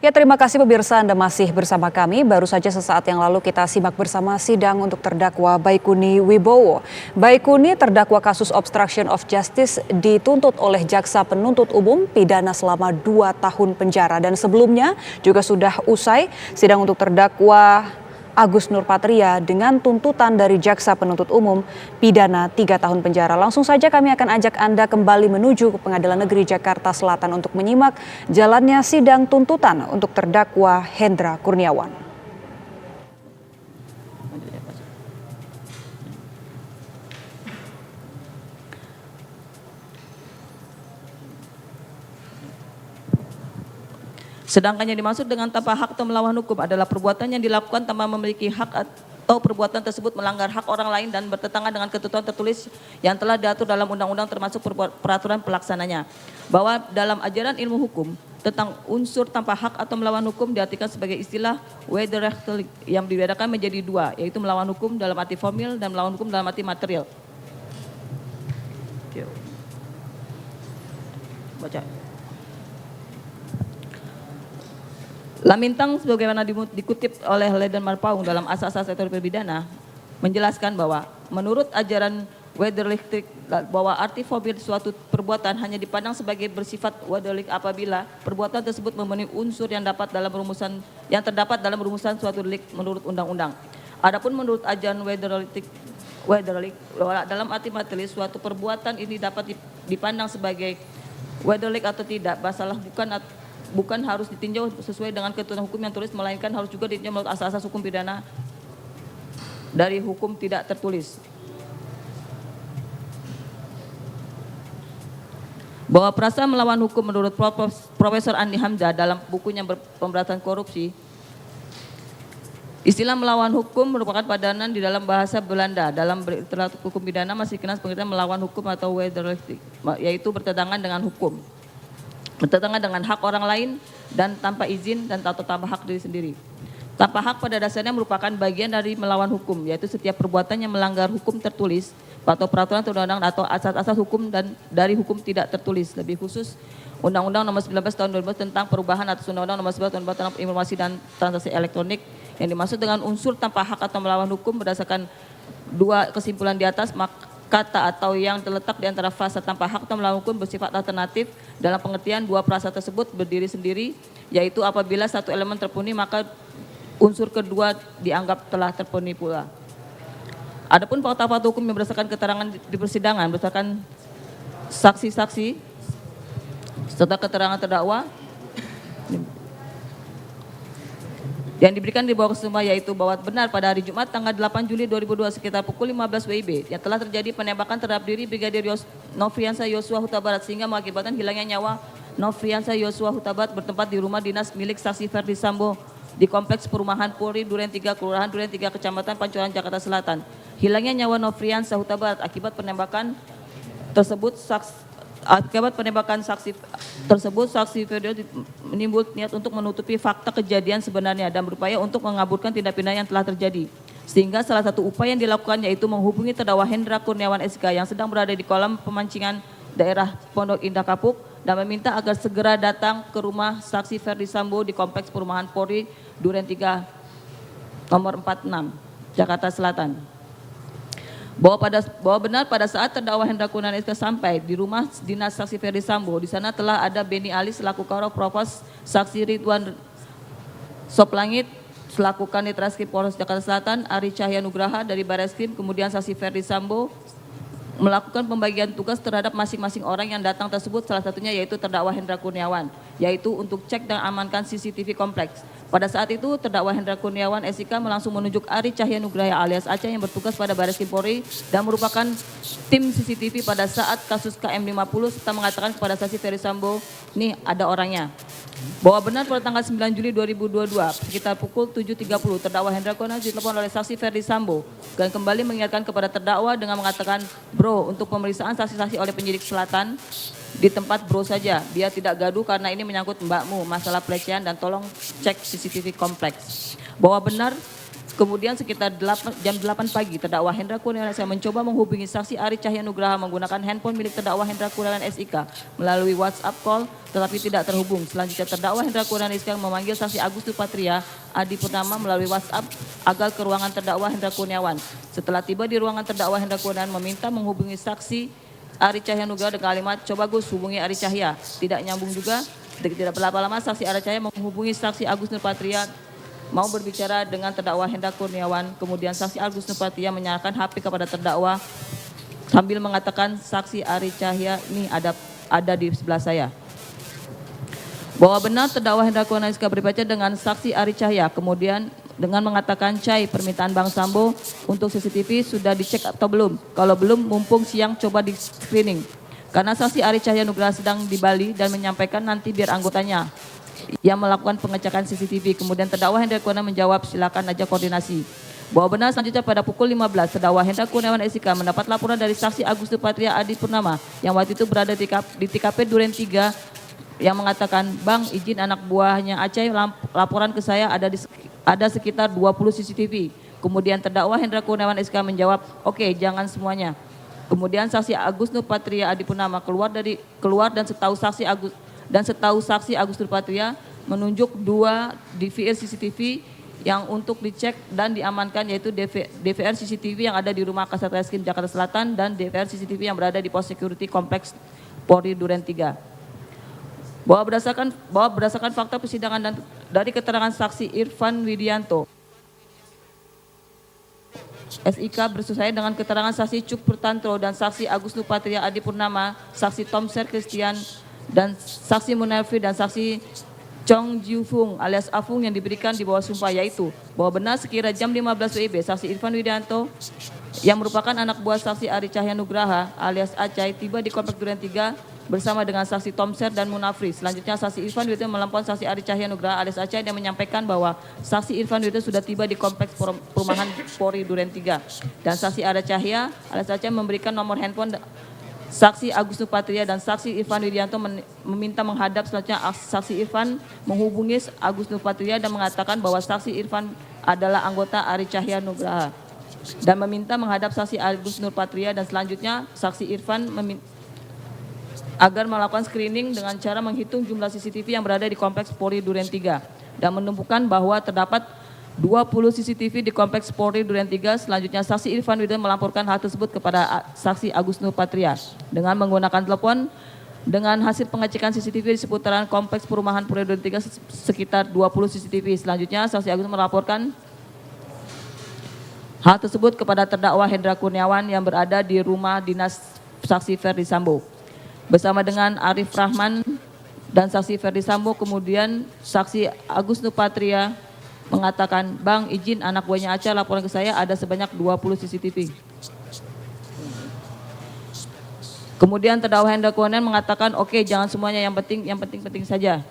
Ya, terima kasih pemirsa, Anda masih bersama kami. Baru saja sesaat yang lalu kita simak bersama sidang untuk terdakwa Baikuni Wibowo. Baikuni terdakwa kasus obstruction of justice dituntut oleh jaksa penuntut umum pidana selama 2 tahun penjara. Dan sebelumnya juga sudah usai sidang untuk terdakwa Agus Nurpatria dengan tuntutan dari jaksa penuntut umum pidana 3 tahun penjara. Langsung saja kami akan ajak Anda kembali menuju ke Pengadilan Negeri Jakarta Selatan untuk menyimak jalannya sidang tuntutan untuk terdakwa Hendra Kurniawan. Sedangkan yang dimaksud dengan tanpa hak atau melawan hukum adalah perbuatan yang dilakukan tanpa memiliki hak atau perbuatan tersebut melanggar hak orang lain dan bertentangan dengan ketentuan tertulis yang telah diatur dalam undang-undang termasuk peraturan pelaksananya. Bahwa dalam ajaran ilmu hukum tentang unsur tanpa hak atau melawan hukum diartikan sebagai istilah wederrechtelijk yang dibedakan menjadi dua, yaitu melawan hukum dalam arti formil dan melawan hukum dalam arti material. Baca. Lamintang sebagaimana dikutip oleh Leiden Marpaung dalam asas-asas etika pidana menjelaskan bahwa menurut ajaran wederrechtelijk bahwa arti formil suatu perbuatan hanya dipandang sebagai bersifat wederrechtelijk apabila perbuatan tersebut memenuhi unsur yang terdapat dalam rumusan suatu delik menurut undang-undang. Adapun menurut ajaran wederrechtelijk dalam arti material suatu perbuatan ini dapat dipandang sebagai wederrechtelijk atau tidak, masalah bukan harus ditinjau sesuai dengan ketentuan hukum yang tulis, melainkan harus juga ditinjau menurut asas-asas hukum pidana dari hukum tidak tertulis. Bahwa perasa melawan hukum menurut Profesor Andi Hamzah dalam bukunya Pemberantasan Korupsi, istilah melawan hukum merupakan padanan di dalam bahasa Belanda. Dalam literatur hukum pidana masih dikenal pengertian melawan hukum atau wederrechtelijk, yaitu bertentangan dengan hukum, bertentangan dengan hak orang lain dan tanpa izin dan atau tanpa hak diri sendiri. Tanpa hak pada dasarnya merupakan bagian dari melawan hukum, yaitu setiap perbuatan yang melanggar hukum tertulis atau peraturan undang-undang atau asas-asas hukum dan dari hukum tidak tertulis. Lebih khusus Undang-Undang Nomor 19 Tahun 2000 tentang perubahan atas Undang-Undang Nomor 11 Tahun 2000 tentang informasi dan transaksi elektronik, yang dimaksud dengan unsur tanpa hak atau melawan hukum berdasarkan dua kesimpulan di atas, kata atau yang terletak di antara frasa tanpa hak atau melawan hukum bersifat alternatif dalam pengertian dua frasa tersebut berdiri sendiri, yaitu apabila satu elemen terpenuhi maka unsur kedua dianggap telah terpenuhi pula. Adapun fakta-fakta hukum yang berdasarkan keterangan di persidangan berdasarkan saksi-saksi serta keterangan terdakwa yang diberikan di bawah kesemua, yaitu bahwa benar pada hari Jumat tanggal 8 Juli 2002 sekitar pukul 15 WIB yang telah terjadi penembakan terhadap diri Brigadir Nofriansah Yosua Huta Barat sehingga mengakibatkan hilangnya nyawa Nofriansah Yosua Huta Barat bertempat di rumah dinas milik saksi Ferdi Sambo di Kompleks Perumahan Polri Duren 3 Kelurahan Duren 3 Kecamatan Pancoran Jakarta Selatan. Hilangnya nyawa Nofriansah Huta Barat akibat penembakan tersebut saksi Ferdi menimbul niat untuk menutupi fakta kejadian sebenarnya dan berupaya untuk mengaburkan tindak pidana yang telah terjadi. Sehingga salah satu upaya yang dilakukan yaitu menghubungi terdakwa Hendra Kurniawan SK yang sedang berada di kolam pemancingan daerah Pondok Indah Kapuk dan meminta agar segera datang ke rumah saksi Ferdi Sambo di Kompleks Perumahan Polri Duren 3 nomor 46 Jakarta Selatan. Bahwa benar pada saat terdakwa Hendra Kurniawan SK sampai di rumah dinas saksi Ferdi Sambo, di sana telah ada Beni Ali selaku Karo Propos, saksi Ridwan Soplangit selaku Kanit Reskrim Polres Jakarta Selatan, Ari Cahya Nugraha dari Bareskrim, kemudian saksi Ferdi Sambo melakukan pembagian tugas terhadap masing-masing orang yang datang tersebut, salah satunya yaitu terdakwa Hendra Kurniawan, yaitu untuk cek dan amankan CCTV kompleks. Pada saat itu terdakwa Hendra Kurniawan SIK langsung menunjuk Ari Cahya Nugraha alias Aceh yang bertugas pada Bareskrim Polri dan merupakan tim CCTV pada saat kasus KM50 serta mengatakan kepada saksi Ferdi Sambo, nih ada orangnya. Bahwa benar pada tanggal 9 Juli 2022 sekitar pukul 7.30 terdakwa Hendra Kurniawan ditelepon oleh saksi Ferdi Sambo dan kembali mengingatkan kepada terdakwa dengan mengatakan, bro, untuk pemeriksaan saksi-saksi oleh penyidik selatan di tempat bro saja, biar tidak gaduh karena ini menyangkut mbakmu masalah pelecehan dan tolong cek CCTV kompleks. Bahwa benar Kemudian sekitar jam 8 pagi, terdakwa Hendra Kurniawan SIK mencoba menghubungi saksi Ari Cahya Nugraha menggunakan handphone milik terdakwa Hendra Kurniawan SIK melalui WhatsApp call tetapi tidak terhubung. Selanjutnya terdakwa Hendra Kurniawan SIK memanggil saksi Agus Nurpatria Adi Purnama melalui WhatsApp agar ke ruangan terdakwa Hendra Kurniawan. Setelah tiba di ruangan terdakwa Hendra Kurniawan meminta menghubungi saksi Ari Cahya Nugraha dengan kalimat, "Coba Gus hubungi Ari Cahya." Tidak nyambung juga. Tidak berapa lama saksi Ari Cahya menghubungi saksi Agus Nurpatria mau berbicara dengan terdakwa Hendra Kurniawan. Kemudian saksi Agus Nurpatria menyerahkan HP kepada terdakwa sambil mengatakan, "Saksi Ari Cahya ini ada di sebelah saya." Bahwa benar terdakwa Hendra Kurniawan SIK berbicara dengan saksi Ari Cahya. Kemudian dengan mengatakan, "Cai, permintaan Bang Sambo untuk CCTV sudah dicek atau belum? Kalau belum, mumpung siang coba di screening." Karena saksi Ari Cahya Nugraha sedang di Bali dan menyampaikan nanti biar anggotanya yang melakukan pengecekan CCTV. Kemudian terdakwa Hendra Kurniawan menjawab, "Silakan aja koordinasi." Bahwa benar selanjutnya pada pukul 15, terdakwa Hendra Kurniawan SIK mendapat laporan dari saksi Agus Nurpatria Adi Purnama yang waktu itu berada di TKP Duren 3 yang mengatakan, "Bang, izin anak buahnya Aceh laporan ke saya ada sekitar 20 CCTV. Kemudian terdakwa Hendra Kurniawan SIK menjawab, "Oke, jangan semuanya." Kemudian saksi Agus Nurpatria Adi Purnama keluar dan setahu saksi Agus Nurpatria menunjuk 2 DVR CCTV yang untuk dicek dan diamankan, yaitu DVR CCTV yang ada di Rumah Kasat Reskrim Jakarta Selatan dan DVR CCTV yang berada di Pos Security Kompleks Polri Duren 3. Bahwa berdasarkan fakta persidangan dan dari keterangan saksi Irfan Widianto SIK bersesuaian dengan keterangan saksi Cuk Purtantro dan saksi Agus Nurpatria Adi Purnama, saksi Tomser Christian dan saksi Munafri dan saksi Chong Jiu Fung alias Afung yang diberikan di bawah sumpah, yaitu bahwa benar sekira jam 15 WIB saksi Irfan Widianto yang merupakan anak buah saksi Ari Cahya Nugraha alias Acai tiba di Komplek Duren 3 bersama dengan saksi Tomser dan Munafri. Selanjutnya saksi Irfan Widianto melempon saksi Ari Cahya Nugraha alias Acai dan menyampaikan bahwa saksi Irfan Widianto sudah tiba di Kompleks Perumahan Polri Duren 3 dan saksi Ari Cahya alias Acai memberikan nomor handphone saksi Agus Nurpatria dan saksi Irfan Widianto meminta menghadap. Selanjutnya saksi Irfan menghubungi Agus Nurpatria dan mengatakan bahwa saksi Irfan adalah anggota Ari Cahya Nugraha dan meminta menghadap saksi Agus Nurpatria, dan selanjutnya saksi Irfan agar melakukan screening dengan cara menghitung jumlah CCTV yang berada di Kompleks Polri Duren 3 dan menemukan bahwa terdapat 20 CCTV di Kompleks Polri Duren 3. Selanjutnya saksi Irfan Widianto melaporkan hal tersebut kepada saksi Agus Nurpatria dengan menggunakan telepon. Dengan hasil pengecekan CCTV di seputaran Kompleks Perumahan Polri Duren 3 sekitar 20 CCTV. Selanjutnya saksi Agus melaporkan hal tersebut kepada terdakwa Hendra Kurniawan yang berada di rumah dinas saksi Ferdi Sambo bersama dengan Arif Rahman dan saksi Ferdi Sambo. Kemudian saksi Agus Nurpatria mengatakan, "Bang, izin anak buahnya Aca laporan ke saya ada sebanyak 20 CCTV." Kemudian terdakwa Hendra Kurniawan mengatakan, "Oke, jangan semuanya, yang penting saja."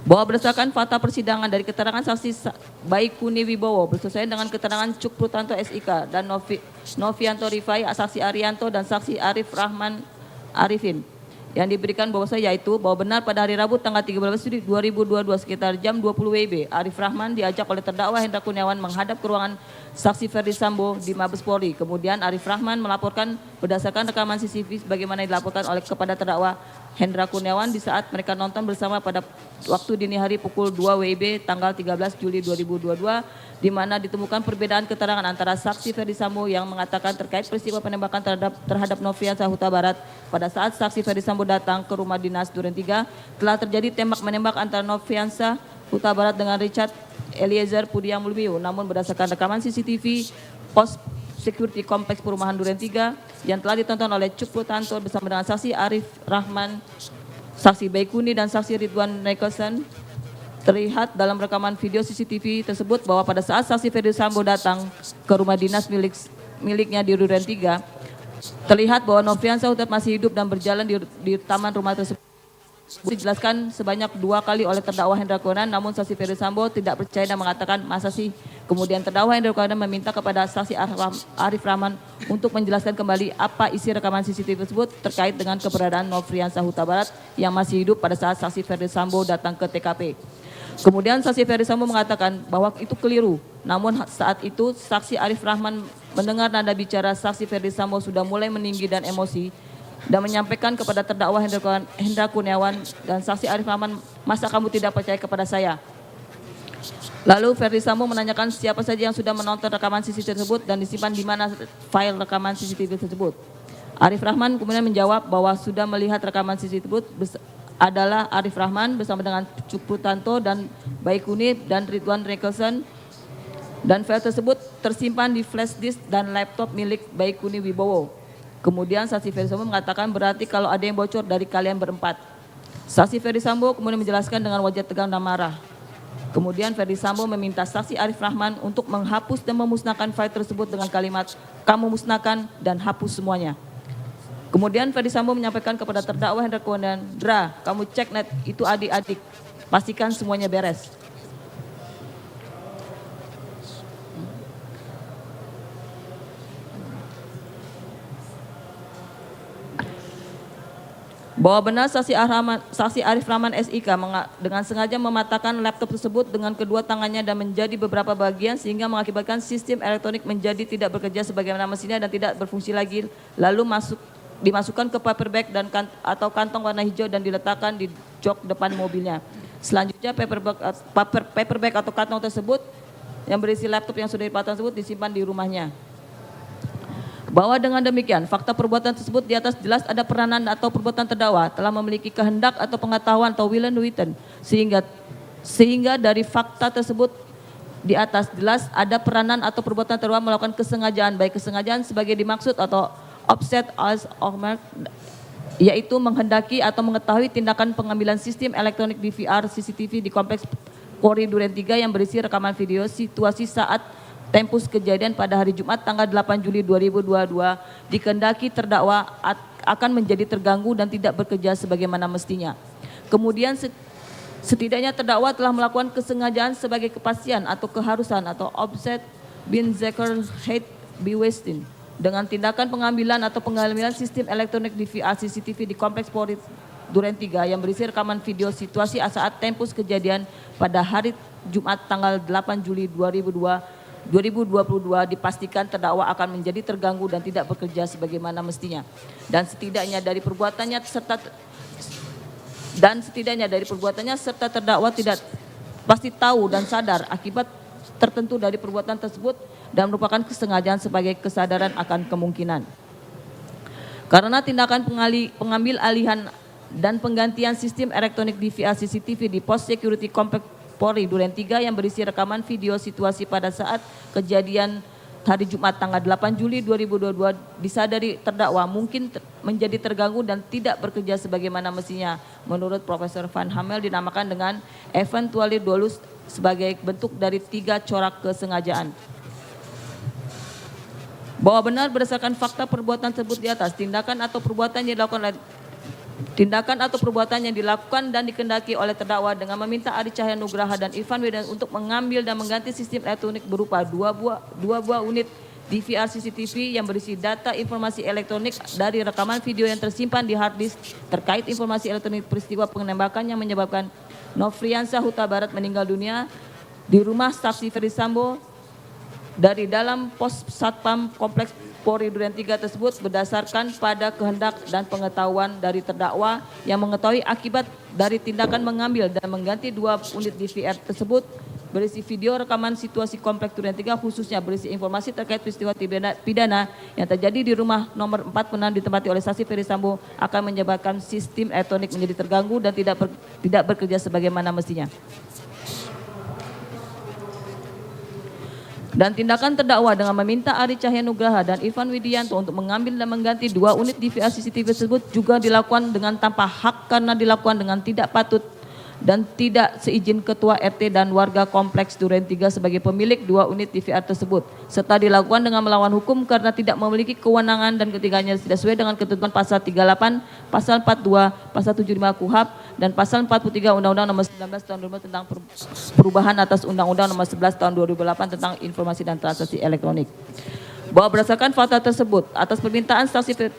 Bahwa berdasarkan fakta persidangan dari keterangan saksi Baikuni Wibowo bersesuaian dengan keterangan Cuk Purtanto SIK dan Novianto Rifai, saksi Arianto dan saksi Arif Rahman Arifin yang diberikan bahwa yaitu bahwa benar pada hari Rabu tanggal 13 Juli 2022 sekitar jam 20 WIB Arif Rahman diajak oleh terdakwa Hendra Kurniawan menghadap ke ruangan saksi Ferdi Sambo di Mabes Polri. Kemudian Arif Rahman melaporkan berdasarkan rekaman CCTV sebagaimana dilaporkan kepada terdakwa Hendra Kurniawan di saat mereka nonton bersama pada waktu dini hari pukul 2 WIB tanggal 13 Juli 2022, di mana ditemukan perbedaan keterangan antara saksi Ferdi Sambo yang mengatakan terkait peristiwa penembakan terhadap Nofriansah Huta Barat pada saat saksi Ferdi Sambo datang ke rumah dinas Duren 3 telah terjadi tembak-menembak antara Nofriansah Huta Barat dengan Richard Eliezer Pudiang Lumiu. Namun berdasarkan rekaman CCTV Pos Security Kompleks Perumahan Duren 3 yang telah ditonton oleh Cuk Purtanto bersama dengan saksi Arif Rahman, saksi Baikuni dan saksi Ridwan Nekosen, terlihat dalam rekaman video CCTV tersebut bahwa pada saat saksi Ferdi Sambo datang ke rumah dinas miliknya di Duren 3, terlihat bahwa Nofriansah Huta masih hidup dan berjalan di taman rumah tersebut. Dijelaskan sebanyak 2 kali oleh terdakwa Hendra Kurniawan, namun saksi Ferdi Sambo tidak percaya dan mengatakan, "Masa sih?" Kemudian terdakwa Hendra Kurniawan meminta kepada saksi Arif Rahman untuk menjelaskan kembali apa isi rekaman CCTV tersebut terkait dengan keberadaan Nofriansah Huta Barat yang masih hidup pada saat saksi Ferdi Sambo datang ke TKP. Kemudian saksi Ferdi Sambo mengatakan bahwa itu keliru. Namun saat itu saksi Arif Rahman mendengar nada bicara saksi Ferdi Sambo sudah mulai meninggi dan emosi dan menyampaikan kepada terdakwa Hendra Kurniawan dan saksi Arif Rahman, "Masa kamu tidak percaya kepada saya?" Lalu Ferdi Sambo menanyakan siapa saja yang sudah menonton rekaman CCTV tersebut dan disimpan di mana file rekaman CCTV tersebut. Arif Rahman kemudian menjawab bahwa sudah melihat rekaman CCTV tersebut adalah Arif Rahman bersama dengan Cuk Prutanto dan Baikuni dan Ridwan Rekelson, dan file tersebut tersimpan di flash disk dan laptop milik Baikuni Wibowo. Kemudian saksi Ferdi Sambo mengatakan berarti kalau ada yang bocor dari kalian berempat. Saksi Ferdi Sambo kemudian menjelaskan dengan wajah tegang dan marah. Kemudian Ferdi Sambo meminta saksi Arif Rahman untuk menghapus dan memusnahkan file tersebut dengan kalimat, "Kamu musnahkan dan hapus semuanya." Kemudian Ferdi Sambo menyampaikan kepada terdakwa Hendra Kurniawan, "Dra, kamu cek net itu adik-adik, pastikan semuanya beres." Bahwa benar saksi Arif Rahman SIK dengan sengaja mematahkan laptop tersebut dengan kedua tangannya dan menjadi beberapa bagian sehingga mengakibatkan sistem elektronik menjadi tidak bekerja sebagaimana mestinya dan tidak berfungsi lagi, lalu dimasukkan ke paper bag atau kantong warna hijau dan diletakkan di jok depan mobilnya. Selanjutnya paper bag atau kantong tersebut yang berisi laptop yang sudah dipatah tersebut disimpan di rumahnya. Bahwa dengan demikian fakta perbuatan tersebut di atas jelas ada peranan atau perbuatan terdakwa telah memiliki kehendak atau pengetahuan atau will and witten sehingga dari fakta tersebut di atas jelas ada peranan atau perbuatan terdakwa melakukan kesengajaan, baik kesengajaan sebagai dimaksud atau offset as or yaitu menghendaki atau mengetahui tindakan pengambilan sistem elektronik DVR CCTV di kompleks Polri Duren 3 yang berisi rekaman video situasi saat tempus kejadian pada hari Jumat tanggal 8 Juli 2022 dikehendaki terdakwa akan menjadi terganggu dan tidak bekerja sebagaimana mestinya. Kemudian setidaknya terdakwa telah melakukan kesengajaan sebagai kepastian atau keharusan atau offset bin Zeker Heid Biwestin dengan tindakan pengambilan atau pengambilan sistem elektronik DVR CCTV di kompleks Polri Duren 3 yang berisi rekaman video situasi saat tempus kejadian pada hari Jumat tanggal 8 Juli 2022 dipastikan terdakwa akan menjadi terganggu dan tidak bekerja sebagaimana mestinya. Dan setidaknya dari perbuatannya serta terdakwa tidak pasti tahu dan sadar akibat tertentu dari perbuatan tersebut dan merupakan kesengajaan sebagai kesadaran akan kemungkinan. Karena tindakan pengambil alihan dan penggantian sistem elektronik DVR CCTV di pos security kompleks Polri Duren 3 yang berisi rekaman video situasi pada saat kejadian hari Jumat tanggal 8 Juli 2022 disadari terdakwa mungkin menjadi terganggu dan tidak bekerja sebagaimana mestinya. Menurut Profesor Van Hamel dinamakan dengan eventually dolus sebagai bentuk dari 3 corak kesengajaan. Bahwa benar berdasarkan fakta perbuatan tersebut di atas, tindakan atau perbuatan yang dilakukan dan dikehendaki oleh terdakwa dengan meminta Adi Cahya Nugraha dan Irfan Widianto untuk mengambil dan mengganti sistem elektronik berupa dua buah unit DVR CCTV yang berisi data informasi elektronik dari rekaman video yang tersimpan di hard disk terkait informasi elektronik peristiwa penembakan yang menyebabkan Nofriansah Huta Barat meninggal dunia di rumah saksi Ferdi Sambo dari dalam pos Satpam Kompleks Polri Duren 3 tersebut berdasarkan pada kehendak dan pengetahuan dari terdakwa yang mengetahui akibat dari tindakan mengambil dan mengganti 2 unit DVR tersebut berisi video rekaman situasi Kompleks Duren 3 khususnya berisi informasi terkait peristiwa pidana yang terjadi di rumah nomor 4 pernah ditempati oleh saksi Ferdi Sambo akan menyebabkan sistem elektronik menjadi terganggu dan tidak bekerja sebagaimana mestinya. Dan tindakan terdakwa dengan meminta Adi Cahya Nugraha dan Irfan Widianto untuk mengambil dan mengganti 2 unit DVR CCTV tersebut juga dilakukan dengan tanpa hak karena dilakukan dengan tidak patut dan tidak seizin Ketua RT dan warga Kompleks Duren 3 sebagai pemilik 2 unit DVR tersebut, serta dilakukan dengan melawan hukum karena tidak memiliki kewenangan dan ketiganya tidak sesuai dengan ketentuan pasal 38, pasal 42, pasal 75 KUHP dan pasal 43 Undang-Undang Nomor 19 Tahun 2000 tentang perubahan atas Undang-Undang Nomor 11 Tahun 2008 tentang informasi dan transaksi elektronik. Bahwa berdasarkan fakta tersebut atas permintaan saksi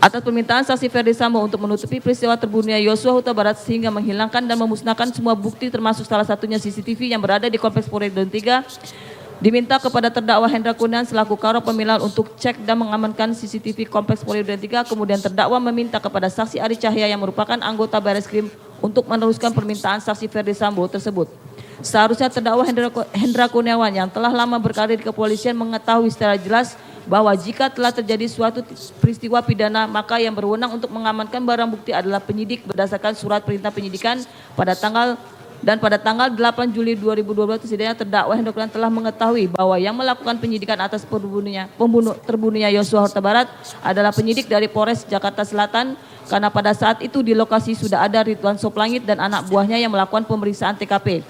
Atas permintaan saksi Ferdi Sambo untuk menutupi peristiwa terbunuhnya Yosua Huta Barat sehingga menghilangkan dan memusnahkan semua bukti termasuk salah satunya CCTV yang berada di Kompleks Polri Duren 3, diminta kepada terdakwa Hendra Kurniawan selaku Karo Pemilihan untuk cek dan mengamankan CCTV Kompleks Polri Duren 3. Kemudian terdakwa meminta kepada saksi Ari Cahya yang merupakan anggota Bareskrim untuk meneruskan permintaan saksi Ferdi Sambo tersebut. Seharusnya terdakwa Hendra Kurniawan yang telah lama berkarir di kepolisian mengetahui secara jelas bahwa jika telah terjadi suatu peristiwa pidana, maka yang berwenang untuk mengamankan barang bukti adalah penyidik berdasarkan surat perintah penyidikan pada tanggal 8 Juli 2022. Setidaknya terdakwa Hendra Kurniawan telah mengetahui bahwa yang melakukan penyidikan atas terbunuhnya Yosua Huta Barat adalah penyidik dari Polres Jakarta Selatan, karena pada saat itu di lokasi sudah ada Ridwan Soplangit dan anak buahnya yang melakukan pemeriksaan TKP.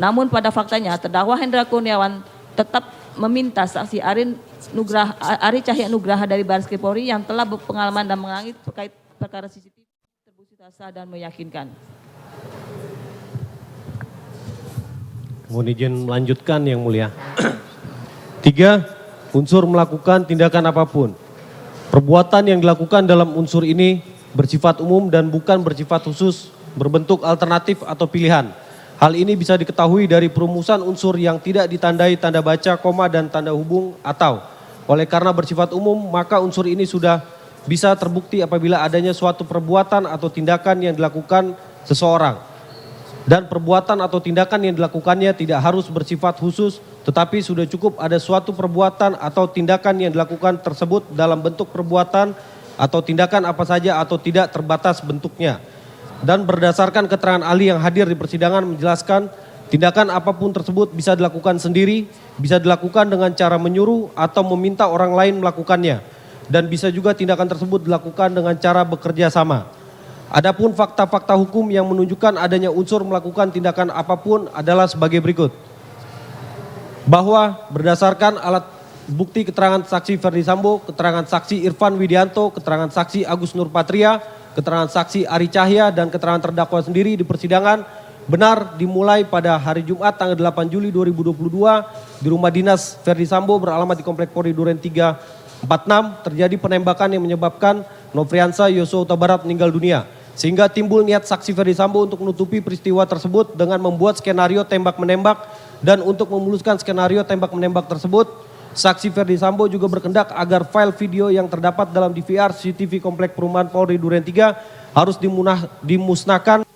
Namun pada faktanya terdakwa Hendra Kurniawan tetap meminta saksi Ari Cahya Nugraha dari Bareskrim Polri yang telah berpengalaman dan mengalami terkait perkara CCTV terbukti sah dan meyakinkan. Mohon izin melanjutkan Yang Mulia. 3. Unsur melakukan tindakan apapun. Perbuatan yang dilakukan dalam unsur ini bersifat umum dan bukan bersifat khusus, berbentuk alternatif atau pilihan. Hal ini bisa diketahui dari perumusan unsur yang tidak ditandai tanda baca, koma, dan tanda hubung atau. Oleh karena bersifat umum, maka unsur ini sudah bisa terbukti apabila adanya suatu perbuatan atau tindakan yang dilakukan seseorang. Dan perbuatan atau tindakan yang dilakukannya tidak harus bersifat khusus, tetapi sudah cukup ada suatu perbuatan atau tindakan yang dilakukan tersebut dalam bentuk perbuatan atau tindakan apa saja atau tidak terbatas bentuknya. Dan berdasarkan keterangan ahli yang hadir di persidangan menjelaskan tindakan apapun tersebut bisa dilakukan sendiri, bisa dilakukan dengan cara menyuruh atau meminta orang lain melakukannya. Dan bisa juga tindakan tersebut dilakukan dengan cara bekerja sama. Adapun fakta-fakta hukum yang menunjukkan adanya unsur melakukan tindakan apapun adalah sebagai berikut. Bahwa berdasarkan alat bukti keterangan saksi Ferdi Sambo, keterangan saksi Irfan Widianto, keterangan saksi Agus Nurpatria, keterangan saksi Ari Cahya, dan keterangan terdakwa sendiri di persidangan benar dimulai pada hari Jumat tanggal 8 Juli 2022 di rumah dinas Ferdi Sambo beralamat di Komplek Polri Duren 346 terjadi penembakan yang menyebabkan Nofriansa Yosua Huta Barat meninggal dunia. Sehingga timbul niat saksi Ferdi Sambo untuk menutupi peristiwa tersebut dengan membuat skenario tembak-menembak, dan untuk memuluskan skenario tembak-menembak tersebut, saksi Ferdi Sambo juga berkendak agar file video yang terdapat dalam DVR CCTV Komplek Perumahan Polri Duren 3 harus dimusnahkan